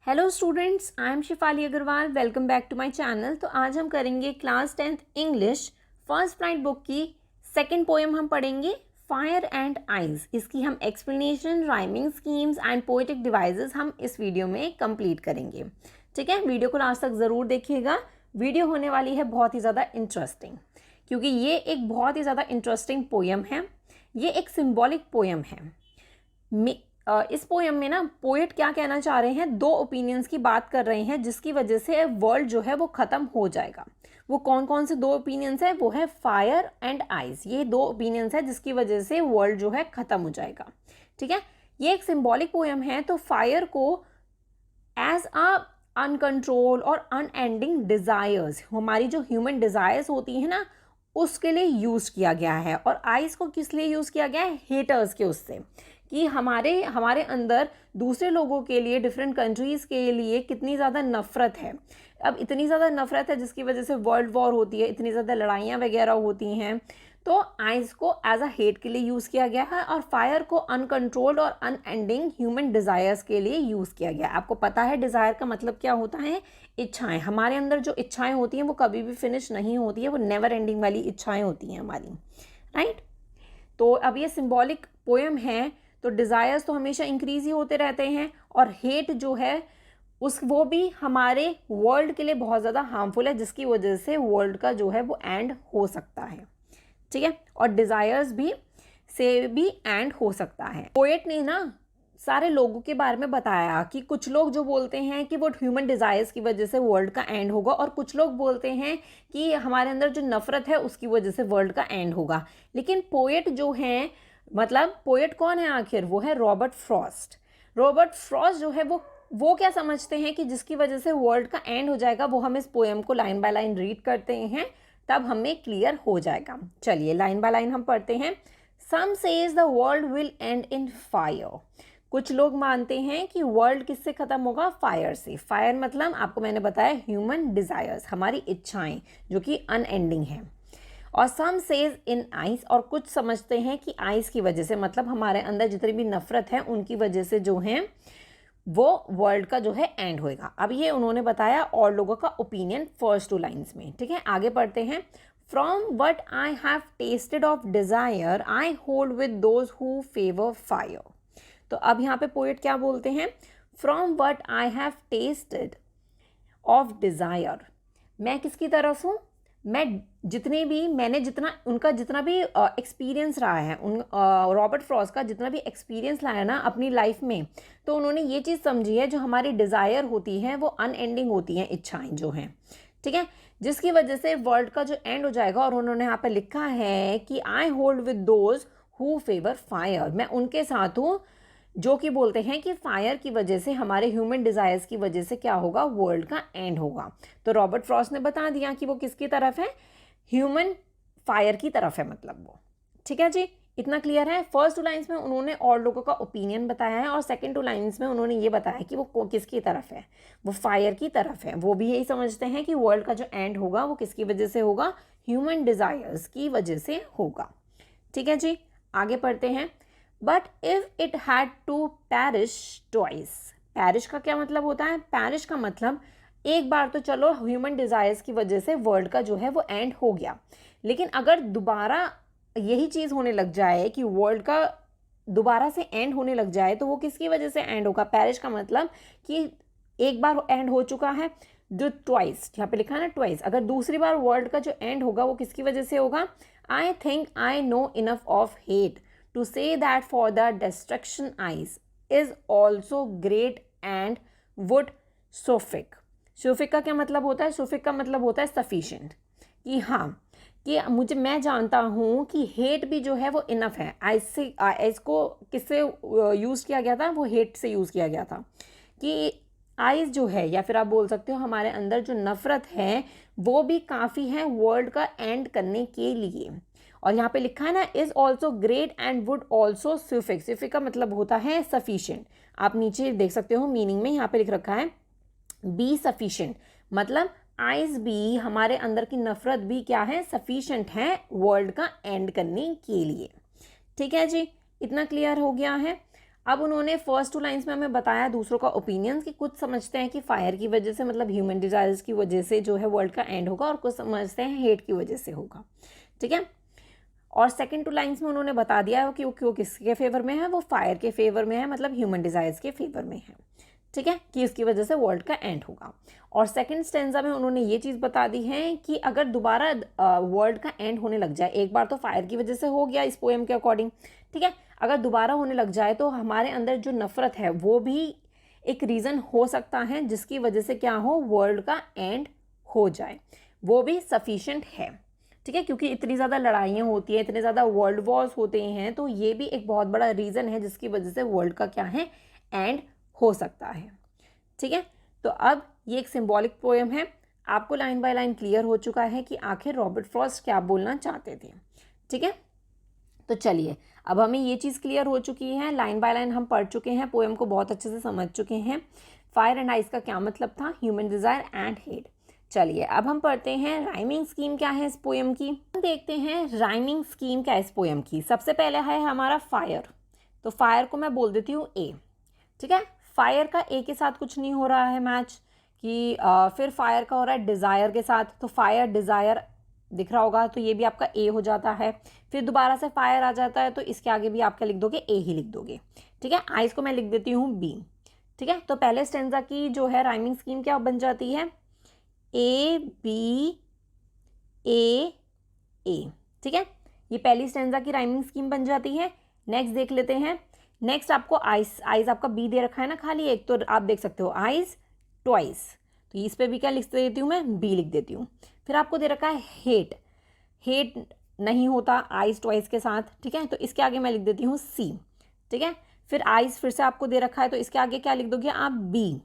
Hello students, I am Shifali Agarwal. Welcome back to my channel. तो आज हम करेंगे class 10th English first flight book की सेकंड पोएम हम पढ़ेंगे फायर एंड आइज। इसकी हम explanation, rhyming schemes and poetic devices हम इस वीडियो में कंप्लीट करेंगे। ठीक है, वीडियो को लास्ट तक ज़रूर देखिएगा। वीडियो होने वाली है बहुत ही ज़्यादा इंटरेस्टिंग, क्योंकि ये एक बहुत ही ज़्यादा इंटरेस्टिंग पोएम है। ये एक सिम्बॉलिक पोएम है। इस पोएम में ना पोएट क्या कहना चाह रहे हैं, दो ओपिनियंस की बात कर रहे हैं जिसकी वजह से वर्ल्ड जो है वो ख़त्म हो जाएगा। वो कौन कौन से दो ओपिनियंस है? वो है फायर एंड आइज। ये दो ओपिनियंस है जिसकी वजह से वर्ल्ड जो है ख़त्म हो जाएगा। ठीक है, ये एक सिंबॉलिक पोएम है। तो फायर को एज अ अनकंट्रोल और अनएंडिंग डिज़ायर्स, हमारी जो ह्यूमन डिज़ायर्स होती है ना, उसके लिए यूज़ किया गया है। और आइस को किस लिए यूज़ किया गया है? हेटर्स के उससे, कि हमारे अंदर दूसरे लोगों के लिए, डिफरेंट कंट्रीज़ के लिए कितनी ज़्यादा नफ़रत है। अब इतनी ज़्यादा नफ़रत है जिसकी वजह से वर्ल्ड वॉर होती है, इतनी ज़्यादा लड़ाइयाँ वगैरह होती हैं। तो आइस को एज अ हेट के लिए यूज़ किया गया है और फायर को अनकंट्रोल्ड और अनएंडिंग ह्यूमन डिज़ायर्स के लिए यूज़ किया गया है। आपको पता है डिज़ायर का मतलब क्या होता है? इच्छाएं। हमारे अंदर जो इच्छाएं होती हैं वो कभी भी फिनिश नहीं होती है, वो नेवर एंडिंग वाली इच्छाएं होती हैं हमारी, राइट। तो अब ये सिंबॉलिक पोएम है, तो डिज़ायर्स तो हमेशा इंक्रीज ही होते रहते हैं और हेट जो है वो भी हमारे वर्ल्ड के लिए बहुत ज़्यादा हार्मफुल है, जिसकी वजह से वर्ल्ड का जो है वो एंड हो सकता है। ठीक है, और डिज़ायर्स भी एंड हो सकता है। पोएट ने ना सारे लोगों के बारे में बताया कि कुछ लोग जो बोलते हैं कि वो ह्यूमन डिज़ायर्स की वजह से वर्ल्ड का एंड होगा, और कुछ लोग बोलते हैं कि हमारे अंदर जो नफ़रत है उसकी वजह से वर्ल्ड का एंड होगा। लेकिन पोएट जो हैं, मतलब पोएट कौन है आखिर? वो है रॉबर्ट फ्रॉस्ट। रॉबर्ट फ्रॉस्ट जो है वो क्या समझते हैं कि जिसकी वजह से वर्ल्ड का एंड हो जाएगा, वो हम इस पोएम को लाइन बाय लाइन रीड करते हैं, तब हमें क्लियर हो जाएगा। चलिए लाइन बाय लाइन हम पढ़ते हैं। Some says the world will end in fire. कुछ लोग मानते हैं कि वर्ल्ड किससे ख़त्म होगा? फायर से। फायर मतलब आपको मैंने बताया ह्यूमन डिज़ायर्स, हमारी इच्छाएं जो कि अनएंडिंग है। और सम सेज इन आइस, और कुछ समझते हैं कि आइस की वजह से, मतलब हमारे अंदर जितनी भी नफ़रत है उनकी वजह से जो है वो वर्ल्ड का जो है एंड होएगा। अब ये उन्होंने बताया और लोगों का ओपिनियन फर्स्ट टू लाइन्स में। ठीक है, आगे पढ़ते हैं। From what I have tested of desire I hold with those who favour fire. तो अब यहाँ पे पोएट क्या बोलते हैं? From what I have tested of desire. मैं किसकी तरफ हूँ? मैंने जितना भी एक्सपीरियंस रहा है, रॉबर्ट फ्रॉस्ट का जितना भी एक्सपीरियंस लाया ना अपनी लाइफ में, तो उन्होंने ये चीज़ समझी है जो हमारी डिज़ायर होती है वो अनएंडिंग होती हैं, इच्छाएं जो हैं। ठीक है, जिसकी वजह से वर्ल्ड का जो एंड हो जाएगा। और उन्होंने यहाँ पे लिखा है कि I hold with those who favour fire. मैं उनके साथ हूँ जो कि बोलते हैं कि फायर की वजह से, हमारे ह्यूमन डिज़ायर्स की वजह से क्या होगा? वर्ल्ड का एंड होगा। तो रॉबर्ट फ्रॉस्ट ने बता दिया कि वो किसकी तरफ है? ह्यूमन फायर की तरफ है, मतलब वो। ठीक है जी, इतना क्लियर है। फर्स्ट टू लाइन्स में उन्होंने और लोगों का ओपिनियन बताया है, और सेकंड टू लाइन्स में उन्होंने ये बताया कि वो किसकी तरफ है? वो फायर की तरफ है। वो भी यही समझते हैं कि वर्ल्ड का जो एंड होगा वो किसकी वजह से होगा? ह्यूमन डिज़ायर्स की वजह से होगा। ठीक है जी, आगे पढ़ते हैं। But if it had to perish twice. Perish का क्या मतलब होता है? पैरिश का मतलब एक बार तो चलो ह्यूमन डिज़ायर्स की वजह से वर्ल्ड का जो है वो एंड हो गया, लेकिन अगर दोबारा यही चीज़ होने लग जाए कि वर्ल्ड का दोबारा से एंड होने लग जाए, तो वो किसकी वजह से एंड होगा? पैरिश का मतलब कि एक बार एंड हो चुका है, जो ट्वाइस, यहाँ पे लिखा है ना ट्वाइस, अगर दूसरी बार वर्ल्ड का जो एंड होगा वो किसकी वजह से होगा? I think I know enough of hate to say that for the destruction eyes is also great and would suffic। suffic का क्या मतलब होता है? suffic का मतलब होता है sufficient, कि हाँ, कि मैं जानता हूँ कि हेट भी जो है वो इनफ है। इसको किससे यूज़ किया गया था? वो हेट से यूज़ किया गया था, कि आइज़ जो है, या फिर आप बोल सकते हो हमारे अंदर जो नफ़रत है वो भी काफ़ी है वर्ल्ड का एंड करने के लिए। और यहाँ पे लिखा है ना, is also great and would also सफिक। सफिक का मतलब होता है सफिशिएंट। आप नीचे देख सकते हो मीनिंग में, यहाँ पे लिख रखा है बी सफिशिएंट, मतलब आइज़ भी, हमारे अंदर की नफ़रत भी क्या है? सफिशिएंट है वर्ल्ड का एंड करने के लिए। ठीक है जी, इतना क्लियर हो गया है। अब उन्होंने फर्स्ट 2 लाइन्स में हमें बताया दूसरों का ओपिनियंस कि कुछ समझते हैं कि फायर की वजह से मतलब ह्यूमन डिजायर्स की वजह से जो है वर्ल्ड का एंड होगा और कुछ समझते हैं हेट की वजह से होगा, ठीक है। और सेकंड 2 लाइन्स में उन्होंने बता दिया है कि वो किसके फेवर में है, वो फायर के फेवर में है, मतलब ह्यूमन डिजायर्स के फेवर में है, ठीक है, कि इसकी वजह से वर्ल्ड का एंड होगा। और सेकंड स्टेंजा में उन्होंने ये चीज़ बता दी है कि अगर दोबारा वर्ल्ड का एंड होने लग जाए, एक बार तो फायर की वजह से हो गया इस पोएम के अकॉर्डिंग, ठीक है, अगर दोबारा होने लग जाए तो हमारे अंदर जो नफरत है वो भी एक रीज़न हो सकता है जिसकी वजह से क्या हो, वर्ल्ड का एंड हो जाए, वो भी सफिशेंट है, ठीक है, क्योंकि इतनी ज़्यादा लड़ाइयाँ होती हैं, इतने ज़्यादा वर्ल्ड वॉर्स होते हैं, तो ये भी एक बहुत बड़ा रीज़न है जिसकी वजह से वर्ल्ड का क्या है, एंड हो सकता है, ठीक है। तो अब ये एक सिंबॉलिक पोएम है, आपको लाइन बाय लाइन क्लियर हो चुका है कि आखिर रॉबर्ट फ्रॉस्ट क्या बोलना चाहते थे, ठीक है। तो चलिए, अब हमें ये चीज़ क्लियर हो चुकी है, लाइन बाय लाइन हम पढ़ चुके हैं, पोएम को बहुत अच्छे से समझ चुके हैं, फायर एंड आइस का क्या मतलब था, ह्यूमन डिज़ायर एंड हेट। चलिए अब हम पढ़ते हैं राइमिंग स्कीम क्या है इस पोएम की। हम देखते हैं राइमिंग स्कीम क्या है इस पोएम की। सबसे पहले है हमारा फायर, तो फायर को मैं बोल देती हूँ ए, ठीक है। फायर का ए के साथ कुछ नहीं हो रहा है मैच, कि फिर फायर का हो रहा है डिज़ायर के साथ, तो फायर डिज़ायर दिख रहा होगा, तो ये भी आपका ए हो जाता है। फिर दोबारा से फायर आ जाता है, तो इसके आगे भी आप क्या लिख दोगे, ए ही लिख दोगे, ठीक है। आइस को मैं लिख देती हूँ बी, ठीक है। तो पहले स्टेंजा की जो है राइमिंग स्कीम क्या बन जाती है, ए बी ए ए, ठीक है। ये पहली स्टेंजा की राइमिंग स्कीम बन जाती है। नेक्स्ट देख लेते हैं। नेक्स्ट आपको आइस, आइस आपका बी दे रखा है ना खाली एक, तो आप देख सकते हो आइस ट्वाइस, तो इस पे भी क्या लिख देती हूँ मैं, बी लिख देती हूँ। फिर आपको दे रखा है हेट, हेट नहीं होता आइस ट्वाइस के साथ, ठीक है, तो इसके आगे मैं लिख देती हूँ सी, ठीक है। फिर आइस फिर से आपको दे रखा है, तो इसके आगे क्या लिख दोगे आप, बी।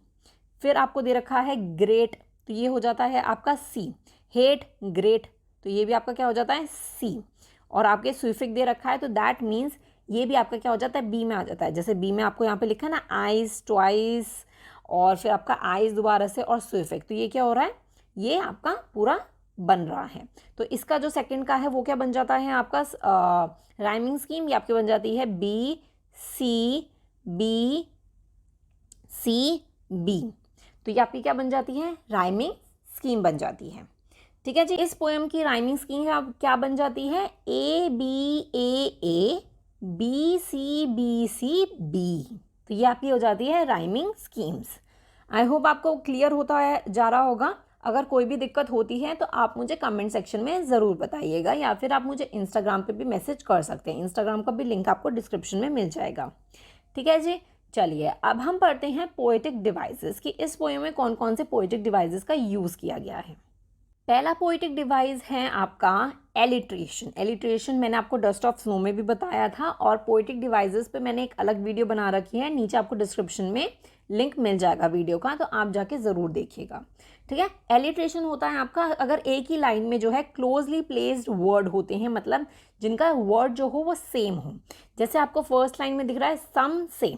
फिर आपको दे रखा है ग्रेट, तो ये हो जाता है आपका सी। हेट ग्रेट, तो ये भी आपका क्या हो जाता है, सी। और आपके सुफिक्स दे रखा है, तो दैट मीन्स ये भी आपका क्या हो जाता है, बी में आ जाता है। जैसे बी में आपको यहाँ पे लिखा है ना आइस ट्वाइस, और फिर आपका आइस दोबारा से और सुफिक्स, तो ये क्या हो रहा है, ये आपका पूरा बन रहा है। तो इसका जो सेकंड का है वो क्या बन जाता है आपका राइमिंग स्कीम, ये आपकी बन जाती है b c b c b, तो ये आपकी क्या बन जाती है, राइमिंग स्कीम बन जाती है, ठीक है जी। इस पोएम की राइमिंग स्कीम अब क्या बन जाती है, a b a b c b, तो ये आपकी हो जाती है राइमिंग स्कीम्स। आई होप आपको क्लियर होता है जा रहा होगा। अगर कोई भी दिक्कत होती है तो आप मुझे कमेंट सेक्शन में ज़रूर बताइएगा, या फिर आप मुझे इंस्टाग्राम पे भी मैसेज कर सकते हैं, इंस्टाग्राम का भी लिंक आपको डिस्क्रिप्शन में मिल जाएगा, ठीक है जी। चलिए अब हम पढ़ते हैं पोएटिक डिवाइसेस कि इस पोएम में कौन कौन से पोएटिक डिवाइसेस का यूज़ किया गया है। पहला पोएटिक डिवाइस है आपका एलिट्रेशन। एलिट्रेशन मैंने आपको डस्ट ऑफ स्नो में भी बताया था, और पोएटिक डिवाइसेस पे मैंने एक अलग वीडियो बना रखी है, नीचे आपको डिस्क्रिप्शन में लिंक मिल जाएगा वीडियो का, तो आप जाके ज़रूर देखिएगा, ठीक है। एलिट्रेशन होता है आपका अगर एक ही लाइन में जो है क्लोजली प्लेस्ड वर्ड होते हैं, मतलब जिनका वर्ड जो हो वो सेम हो। जैसे आपको फर्स्ट लाइन में दिख रहा है सम से,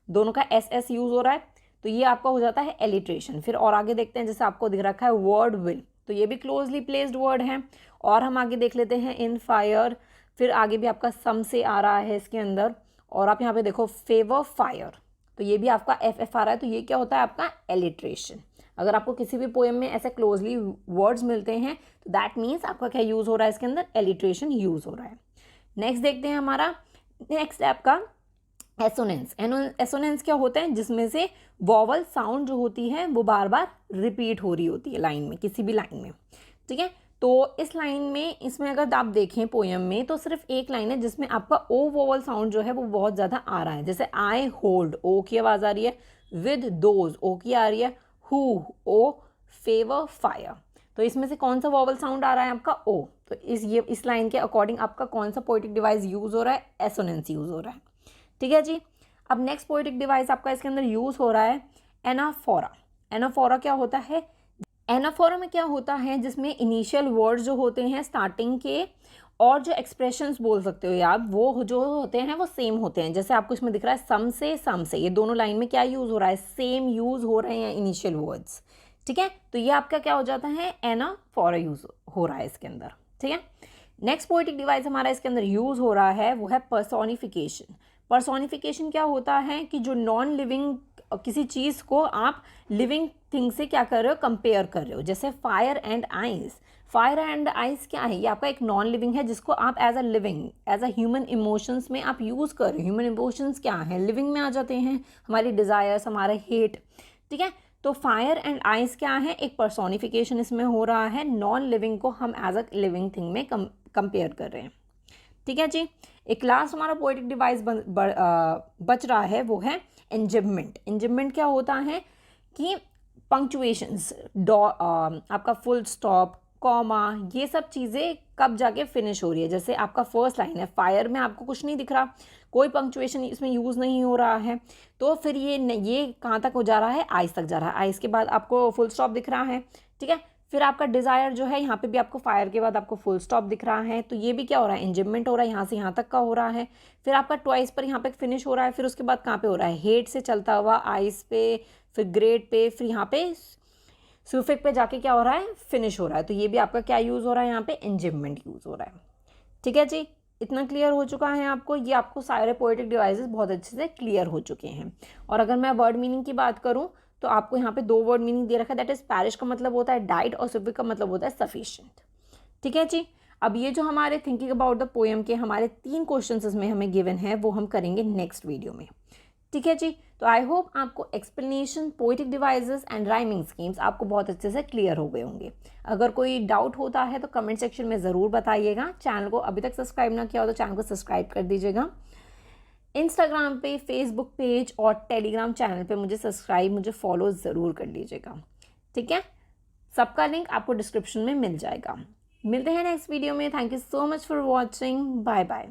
दोनों का एस एस यूज़ हो रहा है, तो ये आपका हो जाता है एलिट्रेशन। फिर और आगे देखते हैं, जैसे आपको दिख रखा है वर्ड विल, तो ये भी क्लोजली प्लेस्ड वर्ड है। और हम आगे देख लेते हैं इन फायर, फिर आगे भी आपका सम से आ रहा है इसके अंदर, और आप यहाँ पे देखो फेवर फायर, तो ये भी आपका एफ एफ आ रहा है, तो ये क्या होता है आपका एलिट्रेशन। अगर आपको किसी भी पोएम में ऐसे क्लोजली वर्ड्स मिलते हैं तो दैट मीन्स आपका क्या यूज़ हो रहा है इसके अंदर, एलिट्रेशन यूज़ हो रहा है। नेक्स्ट देखते हैं हमारा नेक्स्ट आपका एसोनेंस। एसोनेंस क्या होता है, जिसमें से वॉवल साउंड जो होती है वो बार बार रिपीट हो रही होती है लाइन में, किसी भी लाइन में, ठीक है। तो इस लाइन में, इसमें अगर आप देखें पोएम में, तो सिर्फ एक लाइन है जिसमें आपका ओ वॉवल साउंड जो है वो बहुत ज़्यादा आ रहा है। जैसे आई होल्ड, ओ की आवाज़ आ रही है, विद दोज, ओ की आ रही है, हु, ओ, फेवर फायर, तो इसमें से कौन सा वॉवल साउंड आ रहा है आपका, ओ। तो इस लाइन के अकॉर्डिंग आपका कौन सा पोएटिक डिवाइस यूज़ हो रहा है, एसोनेंस यूज़ हो रहा है, ठीक है जी। अब नेक्स्ट पोएटिक डिवाइस आपका इसके अंदर यूज़ हो रहा है एनाफोरा। एनाफोरा क्या होता है, एनाफोरा में क्या होता है, जिसमें इनिशियल वर्ड्स जो होते हैं स्टार्टिंग के, और जो एक्सप्रेशंस बोल सकते हो आप, वो जो होते हैं वो सेम होते हैं। जैसे आपको इसमें दिख रहा है सम से, ये दोनों लाइन में क्या यूज़ हो रहा है, सेम यूज़ हो रहे हैं इनिशियल वर्ड्स, ठीक है। तो ये आपका क्या हो जाता है, एनाफोरा यूज़ हो रहा है इसके अंदर, ठीक है। नेक्स्ट पोएटिक डिवाइस हमारा इसके अंदर यूज़ हो रहा है वो है पर्सोनिफिकेशन। पर्सोनिफिकेशन क्या होता है कि जो नॉन लिविंग किसी चीज़ को आप लिविंग थिंग से क्या कर रहे हो, कंपेयर कर रहे हो। जैसे fire and eyes, fire and eyes क्या है, ये आपका एक नॉन लिविंग है जिसको आप as a living, as a human emotions में आप यूज़ कर रहे हो। ह्यूमन इमोशंस क्या है, लिविंग में आ जाते हैं, हमारी डिज़ायर्स, हमारा हेट, ठीक है। तो फायर एंड आइज क्या है, एक पर्सोनिफिकेशन इसमें हो रहा है, नॉन लिविंग को हम एज अ लिविंग थिंग में कंपेयर कर रहे हैं, ठीक है जी। एक लास्ट हमारा पोएटिक डिवाइस बच रहा है, वो है एंजिबमेंट। एंजिबमेंट क्या होता है कि पंक्चुएशंस, आपका फुल स्टॉप, कॉमा, ये सब चीज़ें कब जाके फिनिश हो रही है। जैसे आपका फर्स्ट लाइन है, फायर में आपको कुछ नहीं दिख रहा, कोई पंक्चुएशन इसमें यूज़ नहीं हो रहा है, तो फिर ये कहाँ तक हो जा रहा है, आइस तक जा रहा है। आइस के बाद आपको फुल स्टॉप दिख रहा है, ठीक है। फिर आपका डिज़ायर जो है, यहाँ पे भी आपको फायर के बाद आपको फुल स्टॉप दिख रहा है, तो ये भी क्या हो रहा है, एंजिबमेंट हो रहा है, यहाँ से यहाँ तक का हो रहा है। फिर आपका ट्वाइस पर यहाँ पे फिनिश हो रहा है, फिर उसके बाद कहाँ पे हो रहा है, हेट से चलता हुआ आइस पे, फिर ग्रेड पे, फिर यहाँ पे सुफिक्स पे जाके क्या हो रहा है, फिनिश हो रहा है। तो ये भी आपका क्या यूज़ हो रहा है, यहाँ पे एंजिबमेंट यूज़ हो रहा है, ठीक है जी। इतना क्लियर हो चुका है आपको, ये आपको सारे पोएटिक डिवाइसेस बहुत अच्छे से क्लियर हो चुके हैं। और अगर मैं वर्ड मीनिंग की बात करूँ तो आपको यहाँ पे 2 वर्ड मीनिंग दे रखा है, दैट इज पैरिश का मतलब होता है डाइट और सुफिक्स का मतलब होता है सफिशिएंट, ठीक है जी। अब ये जो हमारे थिंकिंग अबाउट द पोएम के हमारे 3 क्वेश्चंस इसमें हमें गिवन है, वो हम करेंगे नेक्स्ट वीडियो में, ठीक है जी। तो आई होप आपको explanation, poetic devices and rhyming schemes आपको बहुत अच्छे से क्लियर हो गए होंगे। अगर कोई डाउट होता है तो कमेंट सेक्शन में ज़रूर बताइएगा। चैनल को अभी तक सब्सक्राइब ना किया हो तो चैनल को सब्सक्राइब कर दीजिएगा। इंस्टाग्राम पे, फेसबुक पेज और टेलीग्राम चैनल पे मुझे फॉलो ज़रूर कर लीजिएगा, ठीक है। सबका लिंक आपको डिस्क्रिप्शन में मिल जाएगा। मिलते हैं नेक्स्ट वीडियो में। Thank you so much for watching. Bye bye.